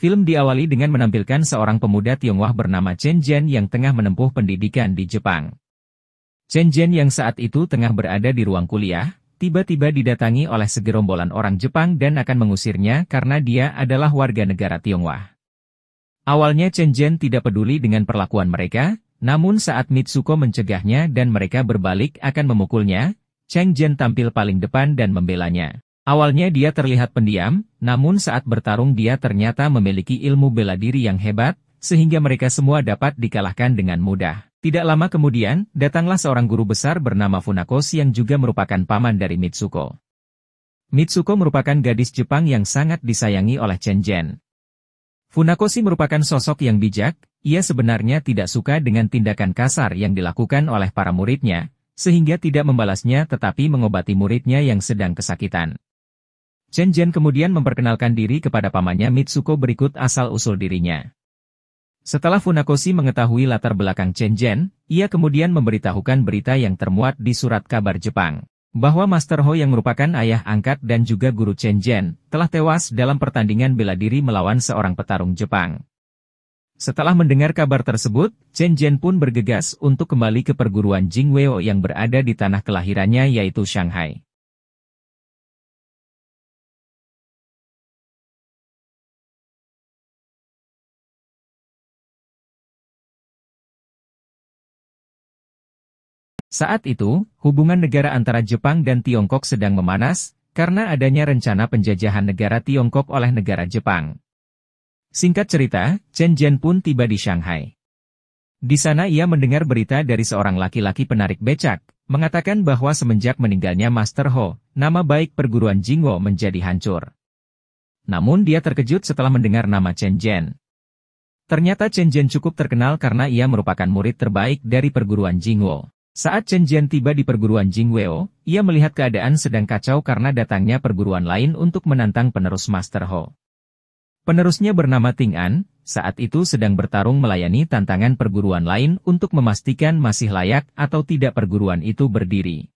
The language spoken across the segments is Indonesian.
Film diawali dengan menampilkan seorang pemuda Tionghoa bernama Chen Zhen yang tengah menempuh pendidikan di Jepang. Chen Zhen yang saat itu tengah berada di ruang kuliah, tiba-tiba didatangi oleh segerombolan orang Jepang dan akan mengusirnya karena dia adalah warga negara Tionghoa. Awalnya Chen Zhen tidak peduli dengan perlakuan mereka, namun saat Mitsuko mencegahnya dan mereka berbalik akan memukulnya, Chen Zhen tampil paling depan dan membelanya. Awalnya dia terlihat pendiam, namun saat bertarung dia ternyata memiliki ilmu bela diri yang hebat, sehingga mereka semua dapat dikalahkan dengan mudah. Tidak lama kemudian, datanglah seorang guru besar bernama Funakoshi yang juga merupakan paman dari Mitsuko. Mitsuko merupakan gadis Jepang yang sangat disayangi oleh Chen Zhen. Funakoshi merupakan sosok yang bijak, ia sebenarnya tidak suka dengan tindakan kasar yang dilakukan oleh para muridnya, sehingga tidak membalasnya tetapi mengobati muridnya yang sedang kesakitan. Chen Zhen kemudian memperkenalkan diri kepada pamannya Mitsuko berikut asal-usul dirinya. Setelah Funakoshi mengetahui latar belakang Chen Zhen, ia kemudian memberitahukan berita yang termuat di surat kabar Jepang, bahwa Master Ho yang merupakan ayah angkat dan juga guru Chen Zhen, telah tewas dalam pertandingan bela diri melawan seorang petarung Jepang. Setelah mendengar kabar tersebut, Chen Zhen pun bergegas untuk kembali ke perguruan Jingweo yang berada di tanah kelahirannya yaitu Shanghai. Saat itu, hubungan negara antara Jepang dan Tiongkok sedang memanas, karena adanya rencana penjajahan negara Tiongkok oleh negara Jepang. Singkat cerita, Chen Zhen pun tiba di Shanghai. Di sana ia mendengar berita dari seorang laki-laki penarik becak, mengatakan bahwa semenjak meninggalnya Master Ho, nama baik perguruan Jingwo menjadi hancur. Namun dia terkejut setelah mendengar nama Chen Zhen. Ternyata Chen Zhen cukup terkenal karena ia merupakan murid terbaik dari perguruan Jingwo. Saat Chen Zhen tiba di perguruan Jingweo, ia melihat keadaan sedang kacau karena datangnya perguruan lain untuk menantang penerus Master Ho. Penerusnya bernama Ting An, saat itu sedang bertarung melayani tantangan perguruan lain untuk memastikan masih layak atau tidak perguruan itu berdiri.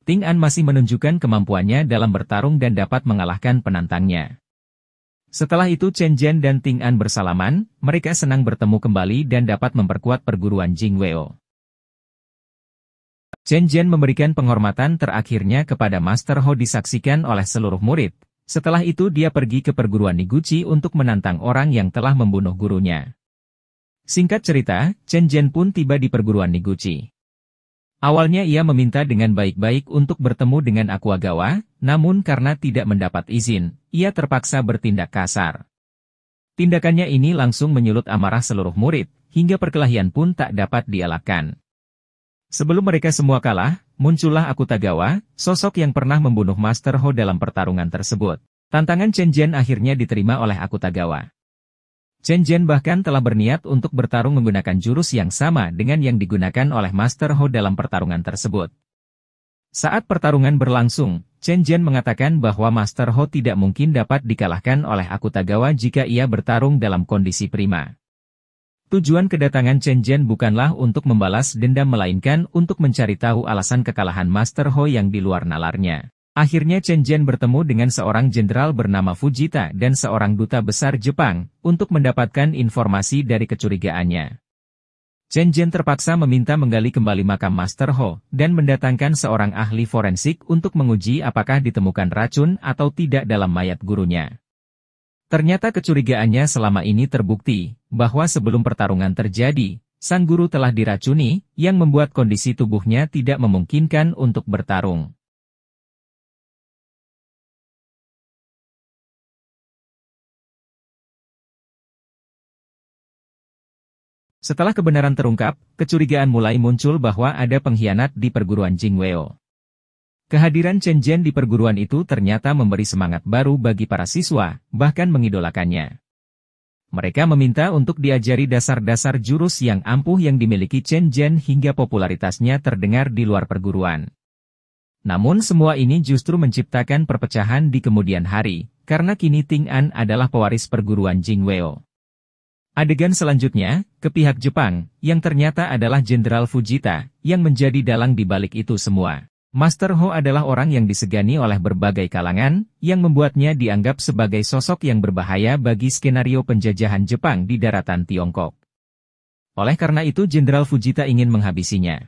Ting An masih menunjukkan kemampuannya dalam bertarung dan dapat mengalahkan penantangnya. Setelah itu Chen Zhen dan Ting An bersalaman, mereka senang bertemu kembali dan dapat memperkuat perguruan Jingweo. Chen Zhen memberikan penghormatan terakhirnya kepada Master Ho disaksikan oleh seluruh murid. Setelah itu dia pergi ke perguruan Niguchi untuk menantang orang yang telah membunuh gurunya. Singkat cerita, Chen Zhen pun tiba di perguruan Niguchi. Awalnya ia meminta dengan baik-baik untuk bertemu dengan Akuagawa, namun karena tidak mendapat izin, ia terpaksa bertindak kasar. Tindakannya ini langsung menyulut amarah seluruh murid, hingga perkelahian pun tak dapat dielakkan. Sebelum mereka semua kalah, muncullah Akutagawa, sosok yang pernah membunuh Master Ho dalam pertarungan tersebut. Tantangan Chen Zhen akhirnya diterima oleh Akutagawa. Chen Zhen bahkan telah berniat untuk bertarung menggunakan jurus yang sama dengan yang digunakan oleh Master Ho dalam pertarungan tersebut. Saat pertarungan berlangsung, Chen Zhen mengatakan bahwa Master Ho tidak mungkin dapat dikalahkan oleh Akutagawa jika ia bertarung dalam kondisi prima. Tujuan kedatangan Chen Zhen bukanlah untuk membalas dendam melainkan untuk mencari tahu alasan kekalahan Master Ho yang di luar nalarnya. Akhirnya Chen Zhen bertemu dengan seorang jenderal bernama Fujita dan seorang duta besar Jepang, untuk mendapatkan informasi dari kecurigaannya. Chen Zhen terpaksa meminta menggali kembali makam Master Ho, dan mendatangkan seorang ahli forensik untuk menguji apakah ditemukan racun atau tidak dalam mayat gurunya. Ternyata kecurigaannya selama ini terbukti, bahwa sebelum pertarungan terjadi, sang guru telah diracuni, yang membuat kondisi tubuhnya tidak memungkinkan untuk bertarung. Setelah kebenaran terungkap, kecurigaan mulai muncul bahwa ada pengkhianat di perguruan Jingweo. Kehadiran Chen Zhen di perguruan itu ternyata memberi semangat baru bagi para siswa, bahkan mengidolakannya. Mereka meminta untuk diajari dasar-dasar jurus yang ampuh yang dimiliki Chen Zhen hingga popularitasnya terdengar di luar perguruan. Namun semua ini justru menciptakan perpecahan di kemudian hari, karena kini Ting An adalah pewaris perguruan Jingweo. Adegan selanjutnya, ke pihak Jepang, yang ternyata adalah Jenderal Fujita, yang menjadi dalang di balik itu semua. Master Ho adalah orang yang disegani oleh berbagai kalangan, yang membuatnya dianggap sebagai sosok yang berbahaya bagi skenario penjajahan Jepang di daratan Tiongkok. Oleh karena itu Jenderal Fujita ingin menghabisinya.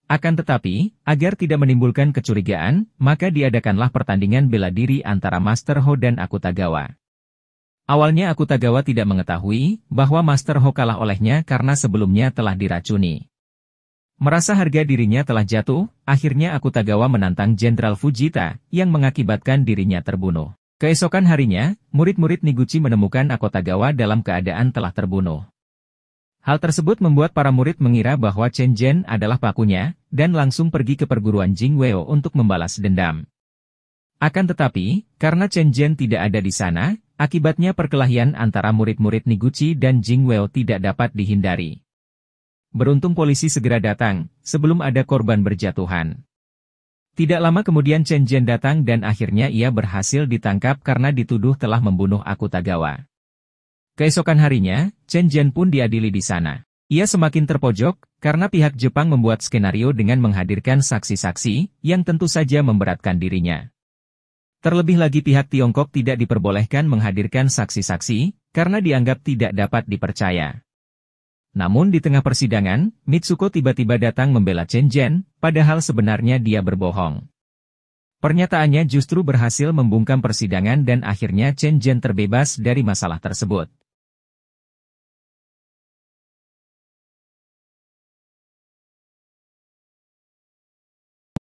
Akan tetapi, agar tidak menimbulkan kecurigaan, maka diadakanlah pertandingan bela diri antara Master Ho dan Akutagawa. Awalnya Akutagawa tidak mengetahui bahwa Master Ho kalah olehnya karena sebelumnya telah diracuni. Merasa harga dirinya telah jatuh, akhirnya Akutagawa menantang Jenderal Fujita, yang mengakibatkan dirinya terbunuh. Keesokan harinya, murid-murid Niguchi menemukan Akutagawa dalam keadaan telah terbunuh. Hal tersebut membuat para murid mengira bahwa Chen Zhen adalah pakunya, dan langsung pergi ke perguruan Jingweo untuk membalas dendam. Akan tetapi, karena Chen Zhen tidak ada di sana, akibatnya perkelahian antara murid-murid Niguchi dan Jingweo tidak dapat dihindari. Beruntung polisi segera datang, sebelum ada korban berjatuhan. Tidak lama kemudian Chen Zhen datang dan akhirnya ia berhasil ditangkap karena dituduh telah membunuh Akutagawa. Keesokan harinya, Chen Zhen pun diadili di sana. Ia semakin terpojok, karena pihak Jepang membuat skenario dengan menghadirkan saksi-saksi, yang tentu saja memberatkan dirinya. Terlebih lagi pihak Tiongkok tidak diperbolehkan menghadirkan saksi-saksi, karena dianggap tidak dapat dipercaya. Namun di tengah persidangan, Mitsuko tiba-tiba datang membela Chen Zhen, padahal sebenarnya dia berbohong. Pernyataannya justru berhasil membungkam persidangan dan akhirnya Chen Zhen terbebas dari masalah tersebut.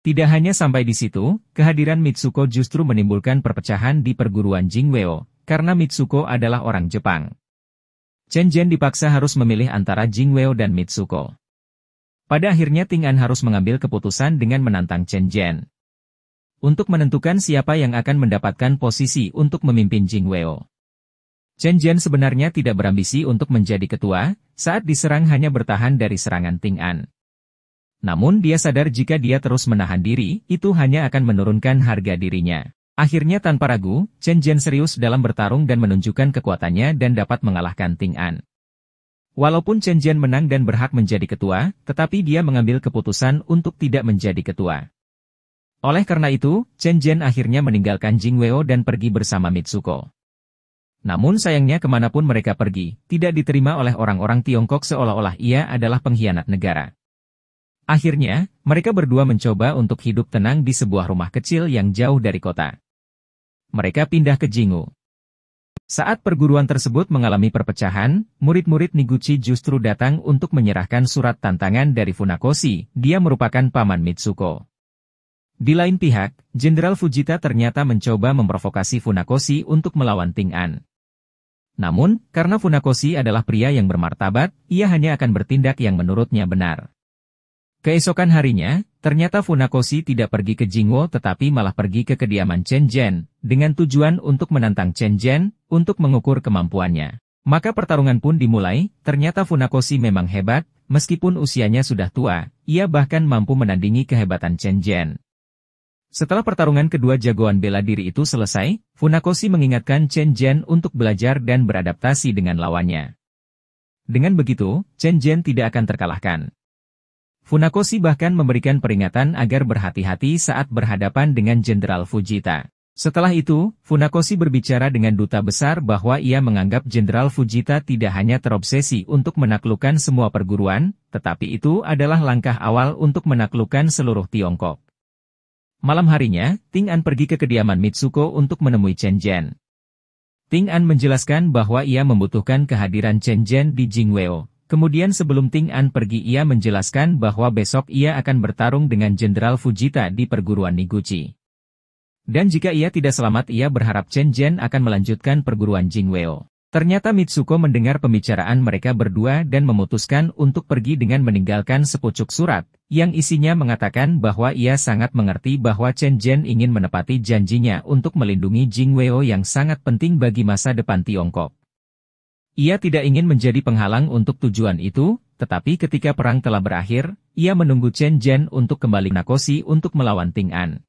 Tidak hanya sampai di situ, kehadiran Mitsuko justru menimbulkan perpecahan di perguruan Jingweo, karena Mitsuko adalah orang Jepang. Chen Zhen dipaksa harus memilih antara Jingweo dan Mitsuko. Pada akhirnya Ting An harus mengambil keputusan dengan menantang Chen Zhen. Untuk menentukan siapa yang akan mendapatkan posisi untuk memimpin Jingweo. Chen Zhen sebenarnya tidak berambisi untuk menjadi ketua, saat diserang hanya bertahan dari serangan Ting An. Namun dia sadar jika dia terus menahan diri, itu hanya akan menurunkan harga dirinya. Akhirnya tanpa ragu, Chen Zhen serius dalam bertarung dan menunjukkan kekuatannya dan dapat mengalahkan Ting An. Walaupun Chen Zhen menang dan berhak menjadi ketua, tetapi dia mengambil keputusan untuk tidak menjadi ketua. Oleh karena itu, Chen Zhen akhirnya meninggalkan Jingweo dan pergi bersama Mitsuko. Namun sayangnya kemanapun mereka pergi, tidak diterima oleh orang-orang Tiongkok seolah-olah ia adalah pengkhianat negara. Akhirnya, mereka berdua mencoba untuk hidup tenang di sebuah rumah kecil yang jauh dari kota. Mereka pindah ke Jinggu. Saat perguruan tersebut mengalami perpecahan, murid-murid Niguchi justru datang untuk menyerahkan surat tantangan dari Funakoshi, dia merupakan paman Mitsuko. Di lain pihak, Jenderal Fujita ternyata mencoba memprovokasi Funakoshi untuk melawan Ting An. Namun, karena Funakoshi adalah pria yang bermartabat, ia hanya akan bertindak yang menurutnya benar. Keesokan harinya, ternyata Funakoshi tidak pergi ke Jingwo tetapi malah pergi ke kediaman Chen Zhen, dengan tujuan untuk menantang Chen Zhen, untuk mengukur kemampuannya. Maka pertarungan pun dimulai, ternyata Funakoshi memang hebat, meskipun usianya sudah tua, ia bahkan mampu menandingi kehebatan Chen Zhen. Setelah pertarungan kedua jagoan bela diri itu selesai, Funakoshi mengingatkan Chen Zhen untuk belajar dan beradaptasi dengan lawannya. Dengan begitu, Chen Zhen tidak akan terkalahkan. Funakoshi bahkan memberikan peringatan agar berhati-hati saat berhadapan dengan Jenderal Fujita. Setelah itu, Funakoshi berbicara dengan duta besar bahwa ia menganggap Jenderal Fujita tidak hanya terobsesi untuk menaklukkan semua perguruan, tetapi itu adalah langkah awal untuk menaklukkan seluruh Tiongkok. Malam harinya, Ting An pergi ke kediaman Mitsuko untuk menemui Chen Zhen. Ting An menjelaskan bahwa ia membutuhkan kehadiran Chen Zhen di Jingweo. Kemudian sebelum Ting An pergi ia menjelaskan bahwa besok ia akan bertarung dengan Jenderal Fujita di perguruan Niguchi. Dan jika ia tidak selamat ia berharap Chen Zhen akan melanjutkan perguruan Jingweo. Ternyata Mitsuko mendengar pembicaraan mereka berdua dan memutuskan untuk pergi dengan meninggalkan sepucuk surat, yang isinya mengatakan bahwa ia sangat mengerti bahwa Chen Zhen ingin menepati janjinya untuk melindungi Jingweo yang sangat penting bagi masa depan Tiongkok. Ia tidak ingin menjadi penghalang untuk tujuan itu, tetapi ketika perang telah berakhir, ia menunggu Chen Zhen untuk kembali Funakoshi untuk melawan Ting An.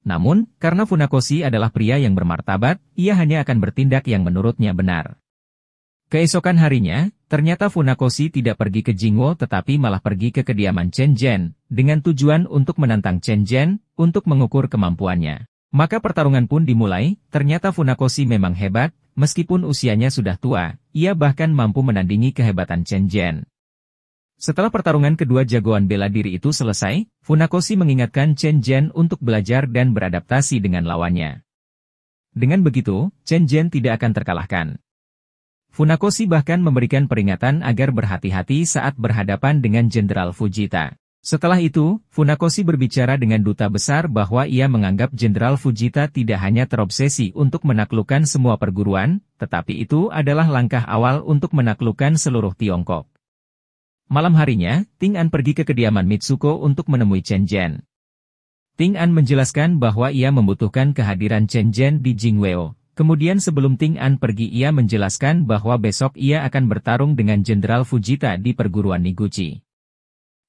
Namun, karena Funakoshi adalah pria yang bermartabat, ia hanya akan bertindak yang menurutnya benar. Keesokan harinya, ternyata Funakoshi tidak pergi ke Jingwo tetapi malah pergi ke kediaman Chen Zhen, dengan tujuan untuk menantang Chen Zhen, untuk mengukur kemampuannya. Maka pertarungan pun dimulai, ternyata Funakoshi memang hebat, meskipun usianya sudah tua, ia bahkan mampu menandingi kehebatan Chen Zhen. Setelah pertarungan kedua jagoan bela diri itu selesai, Funakoshi mengingatkan Chen Zhen untuk belajar dan beradaptasi dengan lawannya. Dengan begitu, Chen Zhen tidak akan terkalahkan. Funakoshi bahkan memberikan peringatan agar berhati-hati saat berhadapan dengan Jenderal Fujita. Setelah itu, Funakoshi berbicara dengan duta besar bahwa ia menganggap Jenderal Fujita tidak hanya terobsesi untuk menaklukkan semua perguruan, tetapi itu adalah langkah awal untuk menaklukkan seluruh Tiongkok. Malam harinya, Ting An pergi ke kediaman Mitsuko untuk menemui Chen Zhen. Ting An menjelaskan bahwa ia membutuhkan kehadiran Chen Zhen di Jingweo. Kemudian sebelum Ting An pergi ia menjelaskan bahwa besok ia akan bertarung dengan Jenderal Fujita di perguruan Niguchi.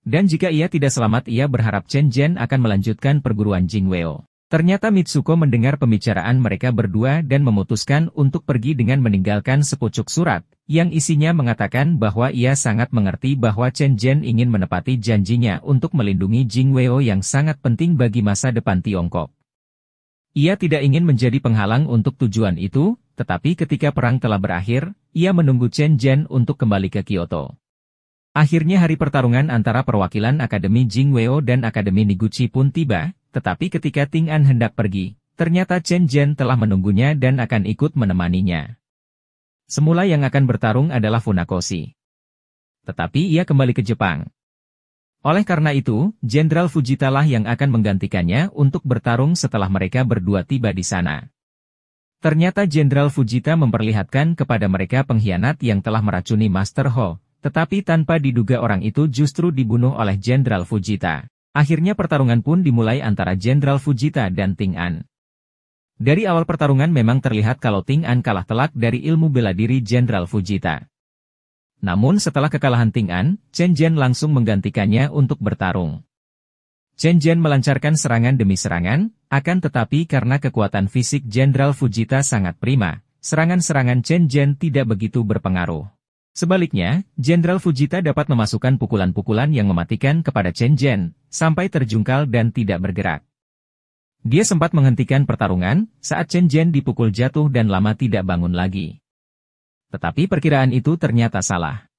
Dan jika ia tidak selamat ia berharap Chen Zhen akan melanjutkan perguruan Jingweo. Ternyata Mitsuko mendengar pembicaraan mereka berdua dan memutuskan untuk pergi dengan meninggalkan sepucuk surat, yang isinya mengatakan bahwa ia sangat mengerti bahwa Chen Zhen ingin menepati janjinya untuk melindungi Jingweo yang sangat penting bagi masa depan Tiongkok. Ia tidak ingin menjadi penghalang untuk tujuan itu, tetapi ketika perang telah berakhir, ia menunggu Chen Zhen untuk kembali ke Kyoto. Akhirnya hari pertarungan antara perwakilan Akademi Jingweo dan Akademi Niguchi pun tiba, tetapi ketika Ting An hendak pergi, ternyata Chen Zhen telah menunggunya dan akan ikut menemaninya. Semula yang akan bertarung adalah Funakoshi. Tetapi ia kembali ke Jepang. Oleh karena itu, Jenderal Fujita lah yang akan menggantikannya untuk bertarung setelah mereka berdua tiba di sana. Ternyata Jenderal Fujita memperlihatkan kepada mereka pengkhianat yang telah meracuni Master Ho, tetapi tanpa diduga orang itu justru dibunuh oleh Jenderal Fujita. Akhirnya pertarungan pun dimulai antara Jenderal Fujita dan Ting An. Dari awal pertarungan memang terlihat kalau Ting An kalah telak dari ilmu bela diri Jenderal Fujita. Namun setelah kekalahan Ting An, Chen Zhen langsung menggantikannya untuk bertarung. Chen Zhen melancarkan serangan demi serangan, akan tetapi karena kekuatan fisik Jenderal Fujita sangat prima, serangan-serangan Chen Zhen tidak begitu berpengaruh. Sebaliknya, Jenderal Fujita dapat memasukkan pukulan-pukulan yang mematikan kepada Chen Zhen, sampai terjungkal dan tidak bergerak. Dia sempat menghentikan pertarungan, saat Chen Zhen dipukul jatuh dan lama tidak bangun lagi. Tetapi perkiraan itu ternyata salah.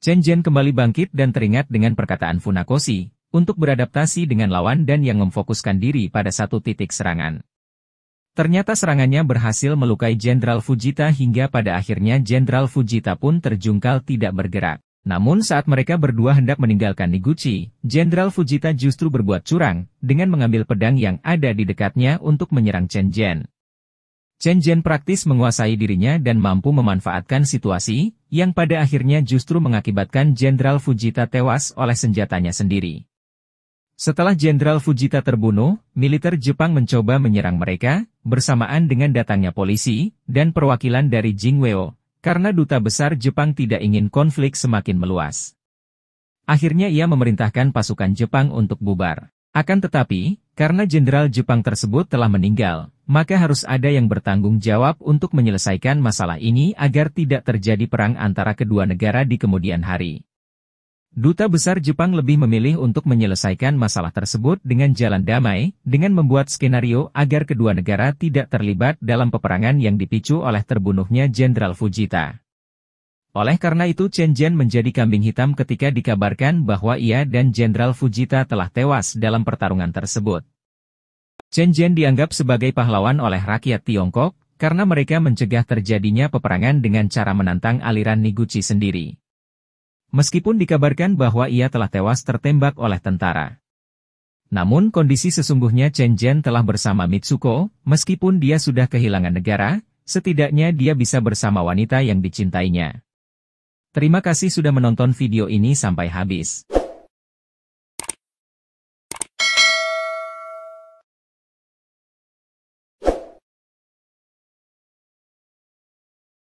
Chen Zhen kembali bangkit dan teringat dengan perkataan Funakoshi, untuk beradaptasi dengan lawan dan yang memfokuskan diri pada satu titik serangan. Ternyata serangannya berhasil melukai Jenderal Fujita hingga pada akhirnya Jenderal Fujita pun terjungkal tidak bergerak. Namun saat mereka berdua hendak meninggalkan Niguchi, Jenderal Fujita justru berbuat curang, dengan mengambil pedang yang ada di dekatnya untuk menyerang Chen Zhen. Chen Zhen praktis menguasai dirinya dan mampu memanfaatkan situasi, yang pada akhirnya justru mengakibatkan Jenderal Fujita tewas oleh senjatanya sendiri. Setelah Jenderal Fujita terbunuh, militer Jepang mencoba menyerang mereka, bersamaan dengan datangnya polisi, dan perwakilan dari Jingweo, karena duta besar Jepang tidak ingin konflik semakin meluas. Akhirnya ia memerintahkan pasukan Jepang untuk bubar. Akan tetapi, karena Jenderal Jepang tersebut telah meninggal, maka harus ada yang bertanggung jawab untuk menyelesaikan masalah ini agar tidak terjadi perang antara kedua negara di kemudian hari. Duta besar Jepang lebih memilih untuk menyelesaikan masalah tersebut dengan jalan damai, dengan membuat skenario agar kedua negara tidak terlibat dalam peperangan yang dipicu oleh terbunuhnya Jenderal Fujita. Oleh karena itu Chen Zhen menjadi kambing hitam ketika dikabarkan bahwa ia dan Jenderal Fujita telah tewas dalam pertarungan tersebut. Chen Zhen dianggap sebagai pahlawan oleh rakyat Tiongkok, karena mereka mencegah terjadinya peperangan dengan cara menantang aliran Niguchi sendiri. Meskipun dikabarkan bahwa ia telah tewas tertembak oleh tentara. Namun kondisi sesungguhnya Chen Zhen telah bersama Mitsuko, meskipun dia sudah kehilangan negara, setidaknya dia bisa bersama wanita yang dicintainya. Terima kasih sudah menonton video ini sampai habis.